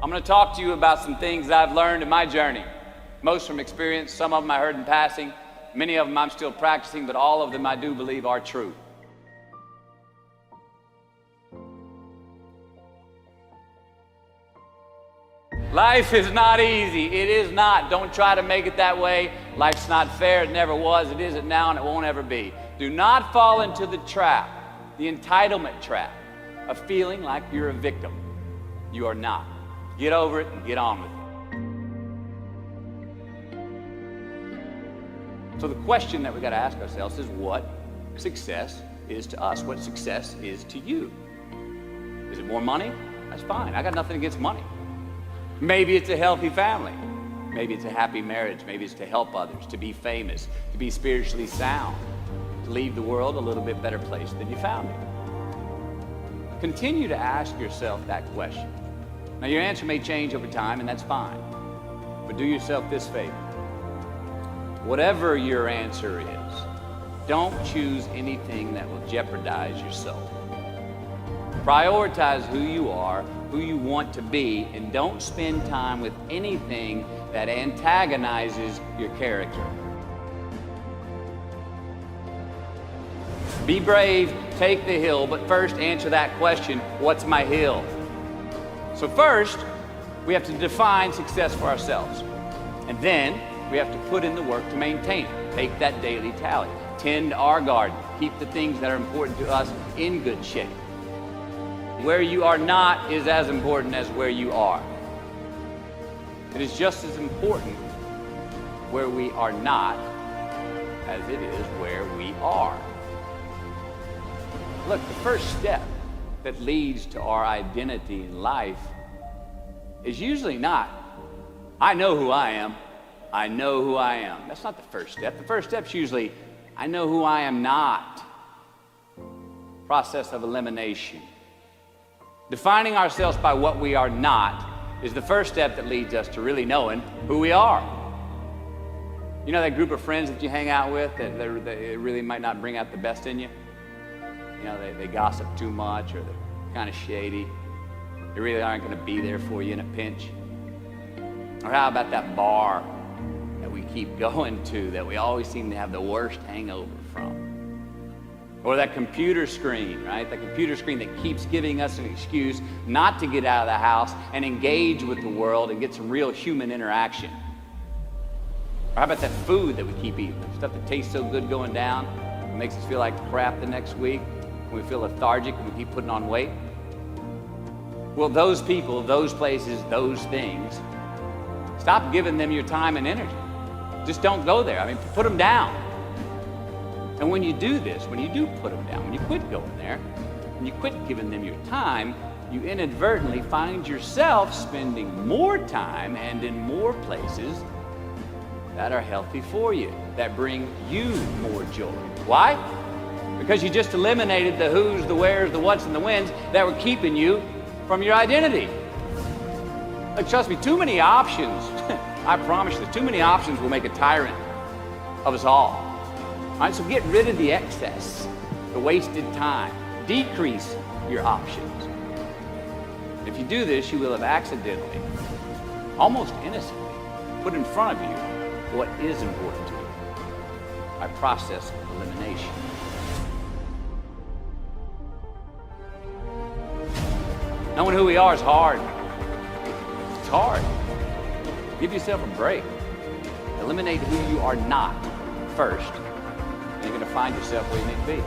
I'm going to talk to you about some things I've learned in my journey. Most from experience, some of them I heard in passing, many of them I'm still practicing, but all of them I do believe are true. Life is not easy. It is not. Don't try to make it that way. Life's not fair. It never was. It isn't now, and it won't ever be. Do not fall into the trap, the entitlement trap, of feeling like you're a victim. You are not. Get over it and get on with it. So the question that we got to ask ourselves is what success is to us, what success is to you. Is it more money? That's fine. I got nothing against money. Maybe it's a healthy family. Maybe it's a happy marriage. Maybe it's to help others, to be famous, to be spiritually sound, to leave the world a little bit better place than you found it. Continue to ask yourself that question. Now, your answer may change over time, and that's fine. But do yourself this favor. Whatever your answer is, don't choose anything that will jeopardize your soul. Prioritize who you are, who you want to be, and don't spend time with anything that antagonizes your character. Be brave, take the hill, but first answer that question, what's my hill? So first, we have to define success for ourselves. And then, we have to put in the work to maintain it. Take that daily tally. Tend our garden. Keep the things that are important to us in good shape. Where you are not is as important as where you are. It is just as important where we are not as it is where we are. Look, the first step that leads to our identity in life is usually not, I know who I am, I know who I am. That's not the first step. The first step's usually, I know who I am not. Process of elimination. Defining ourselves by what we are not is the first step that leads us to really knowing who we are. You know that group of friends that you hang out with that they really might not bring out the best in you? You know, they gossip too much, or they're kind of shady. They really aren't going to be there for you in a pinch. Or how about that bar that we keep going to that we always seem to have the worst hangover from? Or that computer screen, right? The computer screen that keeps giving us an excuse not to get out of the house and engage with the world and get some real human interaction. Or how about that food that we keep eating? Stuff that tastes so good going down, it makes us feel like crap the next week. We feel lethargic and we keep putting on weight. Well, those people, those places, those things, stop giving them your time and energy. Just don't go there. I mean, put them down. And when you do this, when you do put them down, when you quit going there, when you quit giving them your time, you inadvertently find yourself spending more time and in more places that are healthy for you, that bring you more joy. Why? Because you just eliminated the who's, the where's, the what's, and the when's that were keeping you from your identity. Like, trust me, too many options, I promise you, too many options will make a tyrant of us all. All right, so get rid of the excess, the wasted time. Decrease your options. If you do this, you will have accidentally, almost innocently, put in front of you what is important to you by process of elimination. Knowing who we are is hard. It's hard. Give yourself a break. Eliminate who you are not first. You're going to find yourself where you need to be.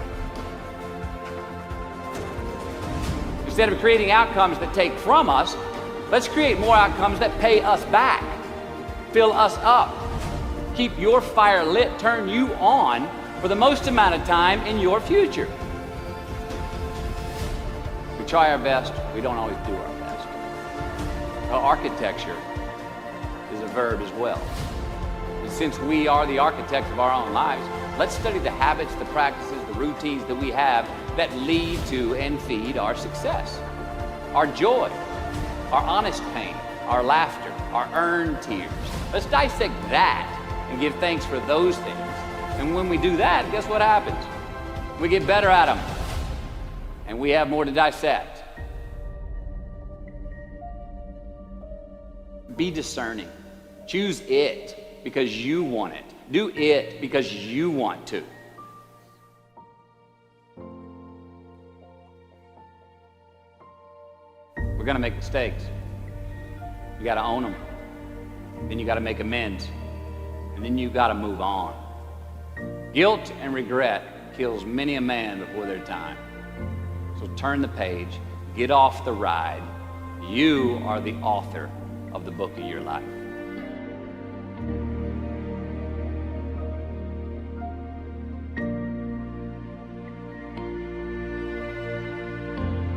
Instead of creating outcomes that take from us, let's create more outcomes that pay us back, fill us up, keep your fire lit, turn you on for the most amount of time in your future. We try our best, we don't always do our best. Well, architecture is a verb as well. And since we are the architects of our own lives, let's study the habits, the practices, the routines that we have that lead to and feed our success, our joy, our honest pain, our laughter, our earned tears. Let's dissect that and give thanks for those things. And when we do that, guess what happens? We get better at them, and we have more to dissect. Be discerning. Choose it because you want it. Do it because you want to. We're going to make mistakes. You got to own them. Then you got to make amends. And then you got to move on. Guilt and regret kills many a man before their time. So turn the page, get off the ride. You are the author of the book of your life.